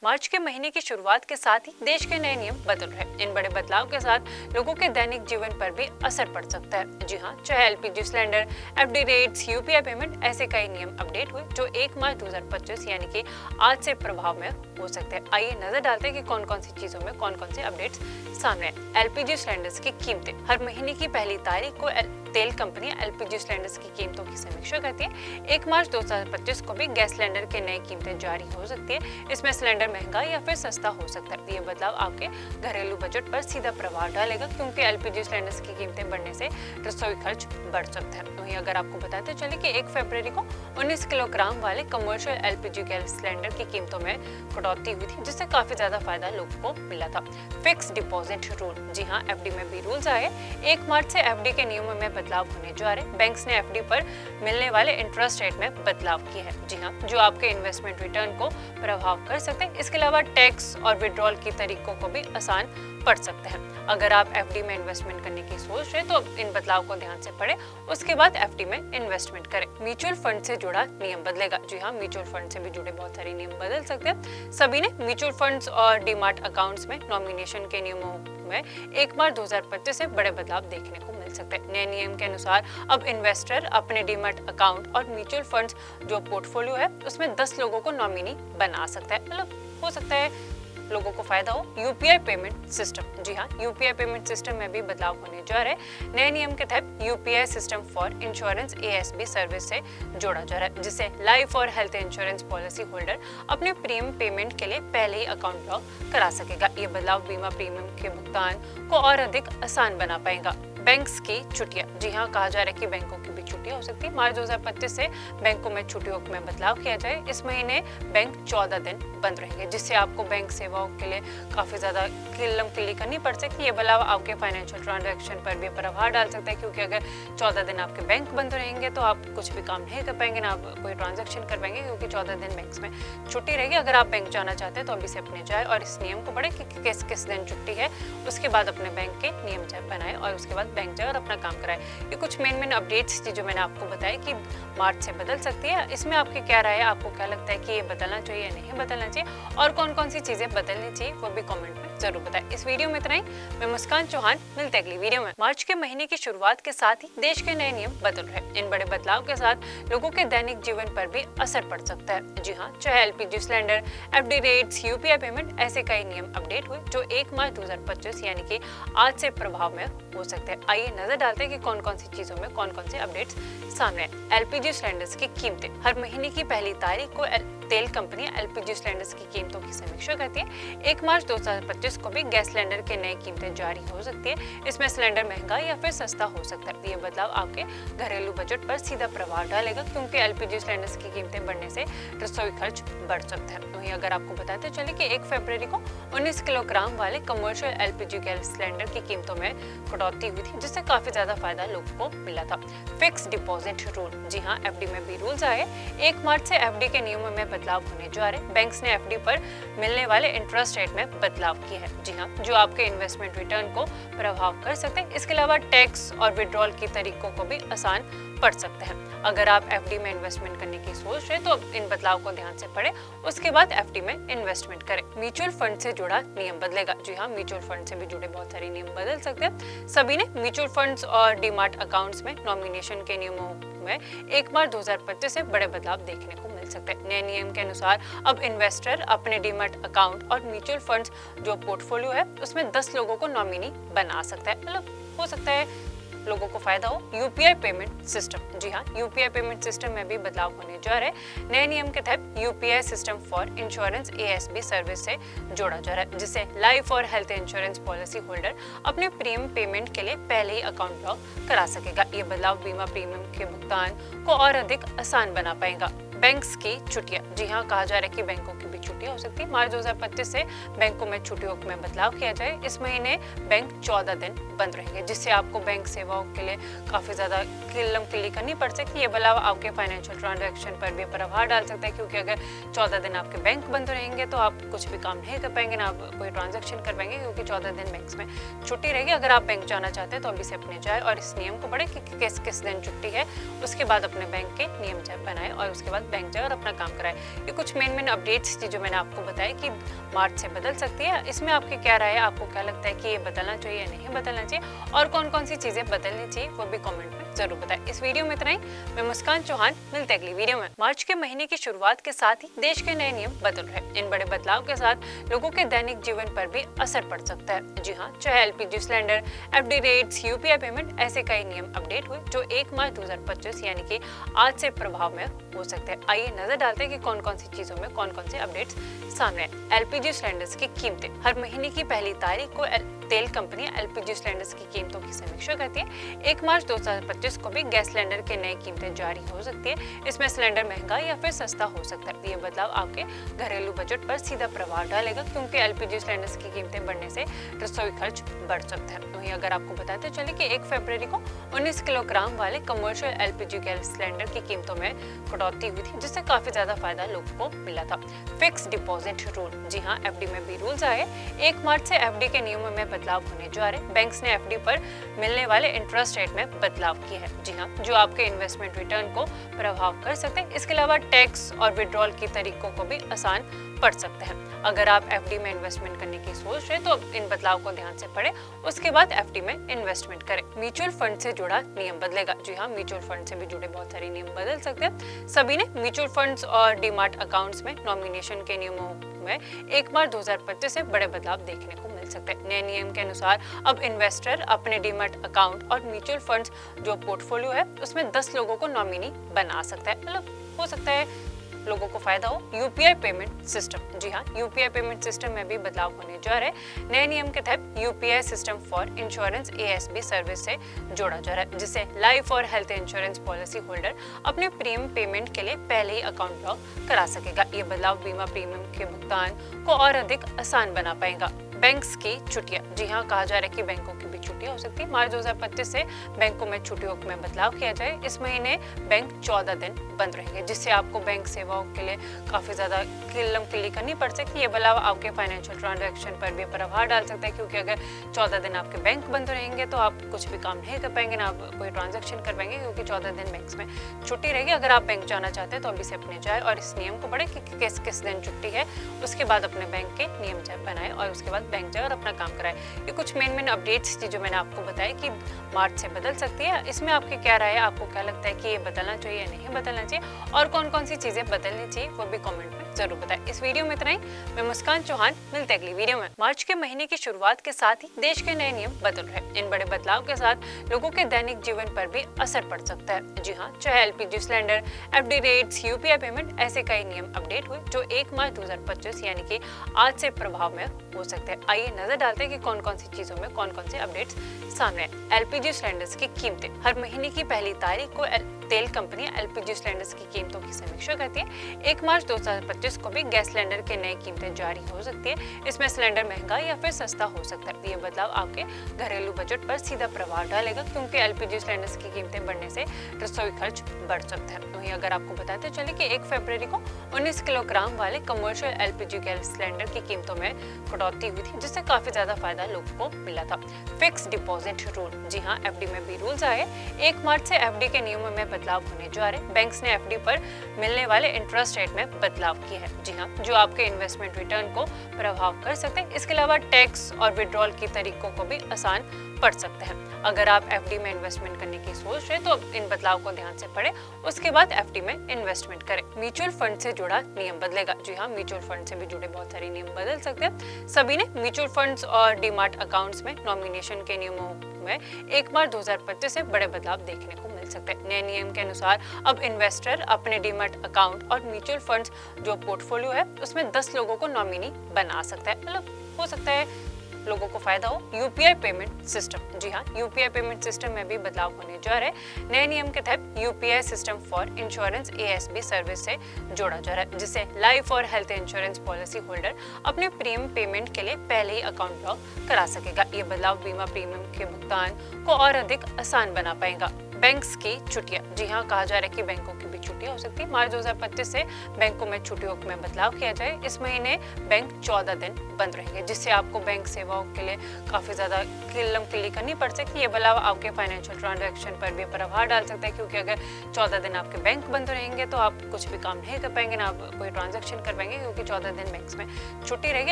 मार्च के महीने की शुरुआत के साथ ही देश के नए नियम बदल रहे हैं। इन बड़े बदलाव के साथ लोगों के दैनिक जीवन पर भी असर पड़ सकता है। जी हाँ, चाहे LPG cylinder, FD rates, UPI payment, ऐसे कई नियम अपडेट हुए जो 1 मार्च 2025 यानी कि आज से प्रभाव में हो सकते हैं। आइए नजर डालते हैं कि कौन कौन सी चीजों में कौन कौन से अपडेट्स सामने आए। एलपीजी सिलेंडर्स की कीमतें। हर महीने की पहली तारीख को तेल कंपनियां एलपीजी सिलेंडर्स की कीमतों की समीक्षा करती है। 1 मार्च 2025 को भी गैस सिलेंडर के नई कीमतें जारी हो सकती है। इसमें सिलेंडर महंगा या फिर सस्ता हो सकता है। ये बदलाव आपके घरेलू बजट पर सीधा प्रभाव डालेगा, क्योंकि एलपीजी सिलेंडर्स की कीमतें बढ़ने से रसोई खर्च बढ़ सकता है। वहीं अगर आपको बताते चले कि 1 फरवरी को 19 किलोग्राम वाले कमर्शियल एलपीजी गैस सिलेंडर की कीमतों में कटौती हुई थी, जिससे काफी ज्यादा फायदा लोगों को मिला था। Fix deposit rule. जी हाँ, एफडी में भी रूल्स आए। 1 मार्च से एफडी के नियमों में बदलाव होने जा रहे। बैंक्स ने एफडी पर मिलने वाले इंटरेस्ट रेट में बदलाव किया है। जी हाँ, जो आपके इन्वेस्टमेंट रिटर्न को प्रभाव कर सकते हैं। इसके अलावा टैक्स और विड्रॉल की तरीकों को भी आसान पड़ सकते हैं। अगर आप एफडी में इन्वेस्टमेंट करने की सोच रहे तो इन बदलाव को ध्यान से पढ़ें, उसके बाद एफडी में इन्वेस्टमेंट करें। म्यूचुअल फंड से जुड़ा नियम बदलेगा। जी हाँ, म्यूचुअल फंड से भी जुड़े बहुत सारे नियम बदल सकते हैं। सभी ने म्यूचुअल फंड्स और डीमार्ट अकाउंट्स में नॉमिनेशन के नियमों में 1 मार्च 2025 से बड़े बदलाव देखने को मिल सकते हैं। नए नियम के अनुसार अब इन्वेस्टर अपने डीमार्ट अकाउंट और म्यूचुअल फंड्स जो पोर्टफोलियो है उसमें 10 लोगों को नॉमिनी बना सकता है। मतलब हो सकता है लोगों को फायदा हो। UPI payment system. जी हाँ, यूपीआई पेमेंट सिस्टम में भी बदलाव होने जा रहे हैं। नए नियम के तहत UPI system for insurance ASB service से जोड़ा जा रहा है, जिससे लाइफ और हेल्थ इंश्योरेंस पॉलिसी होल्डर अपने प्रीमियम पेमेंट के लिए पहले ही अकाउंट ब्लॉक करा सकेगा। ये बदलाव बीमा प्रीमियम के भुगतान को और अधिक आसान बना पाएगा। बैंक्स की छुट्टियां। जी हाँ, कहा जा रहा है कि बैंकों की भी छुट्टियां हो सकती है। मार्च 2025 से बैंकों में छुट्टियों में बदलाव किया जाए। इस महीने बैंक 14 दिन बंद रहेंगे, जिससे आपको बैंक सेवाओं के लिए काफी ज्यादा किल्लम किल्ली करनी पड़ सकती है। ये बदलाव आपके फाइनेंशियल ट्रांजैक्शन पर भी प्रभाव डाल सकता है, क्योंकि अगर 14 दिन आपके बैंक बंद रहेंगे तो आप कुछ भी काम नहीं कर पाएंगे, ना आप कोई ट्रांजैक्शन कर पाएंगे, क्योंकि 14 दिन बैंक में छुट्टी रहेगी। अगर आप बैंक जाना चाहते हैं तो अभी से अपने जाए और इस नियम को पढ़े कि किस किस दिन छुट्टी है, उसके बाद अपने बैंक के नियम बनाए और उसके बाद बैंक जाए और अपना काम कराए। ये कुछ मेन अपडेट्स थी जो मैंने आपको बताया कि मार्च से बदल सकती है। इसमें आपकी क्या राय है? आपको क्या लगता है कि ये बदलना चाहिए या नहीं बदलना चाहिए, और कौन कौन सी चीजें बदलनी चाहिए वो भी कमेंट में जरूर बताएं। इस वीडियो में इतना ही। मैं मुस्कान चौहान, मिलते अगली वीडियो में। मार्च के महीने की शुरुआत के साथ ही देश के नए नियम बदल रहे हैं। इन बड़े बदलाव के साथ लोगों के दैनिक जीवन पर भी असर पड़ सकता है। जी हाँ, चाहे LPG cylinder, FD rates, UPI payment, ऐसे कई नियम अपडेट हुए जो 1 मार्च 2025 यानी कि आज से प्रभाव में हो सकते हैं। आइए नजर डालते हैं कि कौन कौन सी चीजों में कौन कौन से अपडेट्स सामने आए। एलपीजी सिलेंडर्स की कीमतें। हर महीने की पहली तारीख को तेल कंपनियां एलपीजी सिलेंडर्स की कीमतों की समीक्षा करती है। 1 मार्च 2025 को भी गैस सिलेंडर के नई कीमतें जारी हो सकती है। इसमें सिलेंडर महंगा या फिर सस्ता हो सकता है। ये बदलाव आपके घरेलू बजट पर सीधा प्रभाव डालेगा, क्योंकि एलपीजी सिलेंडर्स की कीमतें बढ़ने से रसोई खर्च बढ़ सकता है। वहीं अगर आपको बताते चले कि 1 फरवरी को 19 किलोग्राम वाले कमर्शियल एलपीजी गैस सिलेंडर की कीमतों में कटौती हुई थी, जिससे काफी ज्यादा फायदा लोगों को मिला था। Fix deposit rule. जी हाँ, एफडी में भी रूल्स आए। 1 मार्च से एफडी के नियमों में बदलाव होने जा रहे। बैंक्स ने एफडी पर मिलने वाले इंटरेस्ट रेट में बदलाव किया है। जी हाँ, जो आपके इन्वेस्टमेंट रिटर्न को प्रभाव कर सकते हैं। इसके अलावा टैक्स और विड्रॉल की तरीकों को भी आसान पड़ सकते हैं। अगर आप एफडी में इन्वेस्टमेंट करने की सोच रहे तो इन बदलाव को ध्यान से पढ़ें, उसके बाद एफडी में इन्वेस्टमेंट करें। म्यूचुअल फंड से जुड़ा नियम बदलेगा। जी हाँ, म्यूचुअल फंड से भी जुड़े बहुत सारे नियम बदल सकते हैं। सभी ने म्यूचुअल फंड्स और डीमार्ट अकाउंट्स में नॉमिनेशन के नियमों में 1 मार्च 2025 से बड़े बदलाव देखने को मिल सकते हैं। नए नियम के अनुसार अब इन्वेस्टर अपने डीमार्ट अकाउंट और म्यूचुअल फंड्स जो पोर्टफोलियो है उसमें 10 लोगों को नॉमिनी बना सकता है। मतलब हो सकता है लोगों को फायदा हो। UPI payment system. जी हाँ, यूपीआई पेमेंट सिस्टम में भी बदलाव होने जा रहे हैं। नए नियम के तहत UPI system for insurance ASB service से जोड़ा जा रहा है, जिससे लाइफ और हेल्थ इंश्योरेंस पॉलिसी होल्डर अपने प्रीमियम पेमेंट के लिए पहले ही अकाउंट ब्लॉक करा सकेगा। ये बदलाव बीमा प्रीमियम के भुगतान को और अधिक आसान बना पाएगा। बैंक्स की छुट्टियां। जी हाँ, कहा जा रहा है कि बैंकों की भी छुट्टियां हो सकती है। मार्च 2025 से बैंकों में छुट्टियों में बदलाव किया जाए। इस महीने बैंक 14 दिन बंद रहेंगे, जिससे आपको बैंक सेवाओं के लिए काफी ज्यादा किल्लम किल्ली करनी पड़ सकती है। ये बदलाव आपके फाइनेंशियल ट्रांजैक्शन पर भी प्रभाव डाल सकता है, क्योंकि अगर 14 दिन आपके बैंक बंद रहेंगे तो आप कुछ भी काम नहीं कर पाएंगे, ना आप कोई ट्रांजैक्शन कर पाएंगे, क्योंकि 14 दिन बैंक में छुट्टी रहेगी। अगर आप बैंक जाना चाहते हैं तो अभी से अपने जाए और इस नियम को पढ़े कि किस किस दिन छुट्टी है, उसके बाद अपने बैंक के नियम बनाए और उसके बाद बैंक जाए और अपना काम कराए। ये कुछ मेन अपडेट्स थी जो मैंने आपको बताया कि मार्च से बदल सकती है। इसमें आपकी क्या राय है, आपको क्या लगता है कि ये बदलना चाहिए या नहीं बदलना चाहिए, और कौन कौन सी चीजें बदलनी चाहिए वो भी कमेंट में जरूर बताएं। इस वीडियो में इतना ही। मैं मुस्कान चौहान, मिलते अगली वीडियो में। मार्च के महीने की शुरुआत के साथ ही देश के नए नियम बदल रहे हैं। इन बड़े बदलाव के साथ लोगों के दैनिक जीवन पर भी असर पड़ सकता है। जी हाँ, चाहे LPG cylinder, FD rates, UPI payment, ऐसे कई नियम अपडेट हुए जो 1 मार्च 2025 यानी कि आज से प्रभाव में हो सकते हैं। आइए नजर डालते हैं कि कौन कौन सी चीजों में कौन कौन से अपडेट्स सामने आए। एलपीजी सिलेंडर्स की कीमतें। हर महीने की पहली तारीख को तेल कंपनियां एलपीजी सिलेंडर्स की कीमतों की समीक्षा करती है। 1 मार्च 2025 को भी गैस सिलेंडर के नई कीमतें जारी हो सकती है। इसमें सिलेंडर महंगा या फिर सस्ता हो सकता है। ये बदलाव आपके घरेलू बजट पर सीधा प्रभाव डालेगा, क्योंकि एलपीजी सिलेंडर्स की कीमतें बढ़ने से रसोई खर्च बढ़ सकता है। वहीं अगर आपको बताते चले कि 1 फरवरी को 19 किलोग्राम वाले कमर्शियल एलपीजी गैस सिलेंडर की कीमतों में कटौती हुई थी, जिससे काफी ज्यादा फायदा लोगों को मिला था। Fix deposit rule. जी हाँ, एफडी में भी रूल्स आए। 1 मार्च से एफडी के नियमों में बदलाव होने जा रहे। बैंक्स ने एफडी पर मिलने वाले इंटरेस्ट रेट में बदलाव किया है। जी हाँ, जो आपके इन्वेस्टमेंट रिटर्न को प्रभाव कर सकते हैं। इसके अलावा टैक्स और विड्रॉल की तरीकों को भी आसान पड़ सकते हैं। अगर आप एफडी में इन्वेस्टमेंट करने की सोच रहे तो इन बदलाव को ध्यान से पढ़ें, उसके बाद एफडी में इन्वेस्टमेंट करें। म्यूचुअल फंड से जुड़ा नियम बदलेगा। जी हाँ, म्यूचुअल फंड से भी जुड़े बहुत सारे नियम बदल सकते हैं। सभी ने म्यूचुअल फंड्स और डीमार्ट अकाउंट्स में नॉमिनेशन के नियमों में 1 मार्च 2025 से बड़े बदलाव देखने को मिल सकते हैं। नए नियम के अनुसार अब इन्वेस्टर अपने डीमैट अकाउंट और म्यूचुअल फंड्स जो पोर्टफोलियो है उसमें 10 लोगों को नॉमिनी बना सकता है। मतलब हो सकता है लोगों को फायदा हो। UPI payment system. जी हाँ, यूपीआई पेमेंट सिस्टम में भी बदलाव होने जा रहे हैं। नए नियम के तहत UPI system for insurance ASB service से जोड़ा जा रहा है, जिससे लाइफ और हेल्थ इंश्योरेंस पॉलिसी होल्डर अपने प्रीमियम पेमेंट के लिए पहले ही अकाउंट ब्लॉक करा सकेगा। ये बदलाव बीमा प्रीमियम के भुगतान को और अधिक आसान बना पाएगा। बैंक्स की छुट्टियां। जी हाँ, कहा जा रहा है कि बैंकों की भी छुट्टियां हो सकती है। मार्च 2025 से बैंकों में छुट्टियों में बदलाव किया जाए। इस महीने बैंक 14 दिन बंद रहेंगे, जिससे आपको बैंक सेवाओं के लिए काफी ज्यादा किल्लम किल्ली करनी पड़ सकती है। ये बदलाव आपके फाइनेंशियल ट्रांजैक्शन पर भी प्रभाव डाल सकता है, क्योंकि अगर 14 दिन आपके बैंक बंद रहेंगे तो आप कुछ भी काम नहीं कर पाएंगे, ना आप कोई ट्रांजैक्शन कर पाएंगे, क्योंकि 14 दिन बैंक में छुट्टी रहेगी। अगर आप बैंक जाना चाहते हैं तो अभी से अपने जाए और इस नियम को पढ़े कि किस किस दिन छुट्टी है, उसके बाद अपने बैंक के नियम बनाए और उसके बाद बैंक जाए और अपना काम कराए। ये कुछ मेन अपडेट्स थी जो मैंने आपको बताया कि मार्च से बदल सकती है। इसमें आपकी क्या राय है, आपको क्या लगता है कि ये बदलना चाहिए या नहीं बदलना चाहिए, और कौन कौन सी चीजें बदलनी चाहिए वो भी कमेंट में जरूर बताएं। इस वीडियो में इतना ही। मैं मुस्कान चौहान, मिलते अगली वीडियो में। मार्च के महीने की शुरुआत के साथ ही देश के नए नियम बदल रहे हैं। इन बड़े बदलाव के साथ लोगों के दैनिक जीवन पर भी असर पड़ सकता है। जी हाँ, चाहे LPG cylinder, FD rates, UPI payment, ऐसे कई नियम अपडेट हुए जो 1 मार्च 2025 यानी कि आज से प्रभाव में हो सकते हैं। आइए नजर डालते हैं कि कौन कौन सी चीजों में कौन कौन से अपडेट्स सामने आए। एलपीजी सिलेंडर्स की कीमतें। हर महीने की पहली तारीख को तेल कंपनियां एलपीजी सिलेंडर्स की कीमतों की समीक्षा करती है। 1 मार्च 2025 को भी गैस सिलेंडर के नई कीमतें जारी हो सकती है। इसमें सिलेंडर महंगा या फिर सस्ता हो सकता है। ये बदलाव आपके घरेलू बजट पर सीधा प्रभाव डालेगा, क्योंकि एलपीजी सिलेंडर्स की कीमतें बढ़ने से रसोई खर्च बढ़ सकता है। वहीं अगर आपको बताते चले कि 1 फरवरी को 19 किलोग्राम वाले कमर्शियल एलपीजी गैस सिलेंडर की कीमतों में कटौती हुई थी, जिससे काफी ज्यादा फायदा लोगों को मिला था। Fix deposit rule. जी हाँ, एफडी में भी रूल्स आए। 1 मार्च से एफडी के नियमों में बदलाव होने जा रहे। बैंक्स ने एफडी पर मिलने वाले इंटरेस्ट रेट में बदलाव किया है। जी हाँ, जो आपके इन्वेस्टमेंट रिटर्न को प्रभाव कर सकते हैं। इसके अलावा टैक्स और विड्रॉल की तरीकों को भी आसान पड़ सकते हैं। अगर आप एफडी में इन्वेस्टमेंट करने की सोच रहे तो इन बदलाव को ध्यान से पढ़ें, उसके बाद एफडी में इन्वेस्टमेंट करें। म्यूचुअल फंड से जुड़ा नियम बदलेगा। जी हाँ, म्यूचुअल फंड से भी जुड़े बहुत सारे नियम बदल सकते हैं। सभी ने म्यूचुअल फंड्स और डीमार्ट अकाउंट्स में नॉमिनेशन के नियमों में 1 मार्च 2025 से बड़े बदलाव देखने को मिल सकते हैं। नए नियम के अनुसार अब इन्वेस्टर अपने डीमैट अकाउंट और म्यूचुअल फंड्स जो पोर्टफोलियो है उसमें 10 लोगों को नॉमिनी बना सकता है। मतलब हो सकता है लोगों को फायदा हो। UPI payment system. जी हाँ, यूपीआई पेमेंट सिस्टम में भी बदलाव होने जा रहे हैं। नए नियम के तहत UPI system for insurance ASB service से जोड़ा जा रहा है, जिससे लाइफ और हेल्थ इंश्योरेंस पॉलिसी होल्डर अपने प्रीमियम पेमेंट के लिए पहले ही अकाउंट ब्लॉक करा सकेगा। ये बदलाव बीमा प्रीमियम के भुगतान को और अधिक आसान बना पाएगा। बैंक्स की छुट्टियां। जी हाँ, कहा जा रहा है कि बैंकों की भी भी छुट्टियां हो सकती है। मार्च 2025 से बैंकों में छुट्टियों में बदलाव किया जाए। इस महीने बैंक 14 दिन बंद रहेंगे, जिससे आपको बैंक सेवाओं के लिए काफ़ी ज़्यादा किल्लम खिल्ली करनी पड़ सकती है। ये बदलाव आपके फाइनेंशियल ट्रांजैक्शन पर भी प्रभाव डाल सकता है, क्योंकि अगर 14 दिन आपके बैंक बंद रहेंगे तो आप कुछ भी काम नहीं कर पाएंगे, ना आप कोई ट्रांजैक्शन कर पाएंगे, क्योंकि 14 दिन बैंक में छुट्टी रहेगी।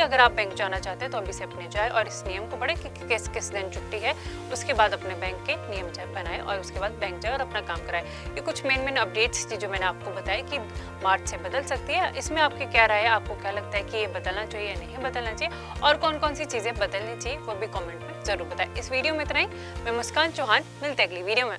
अगर आप बैंक जाना चाहते हैं तो अभी से अपने जाए और इस नियम को पढ़े कि किस किस दिन छुट्टी है, उसके बाद अपने बैंक के नियम बनाए और उसके बाद बैंक जाए और अपना काम कराए। ये कुछ मेन अपडेट्स थी जो मैंने आपको बताया कि मार्च से बदल सकती है। इसमें आपकी क्या राय है, आपको क्या लगता है कि ये बदलना चाहिए या नहीं बदलना चाहिए, और कौन कौन सी चीज़ें बदलनी चाहिए वो भी कमेंट में जरूर बताएं। इस वीडियो में इतना ही। मैं मुस्कान चौहान, मिलते हैं अगली वीडियो में।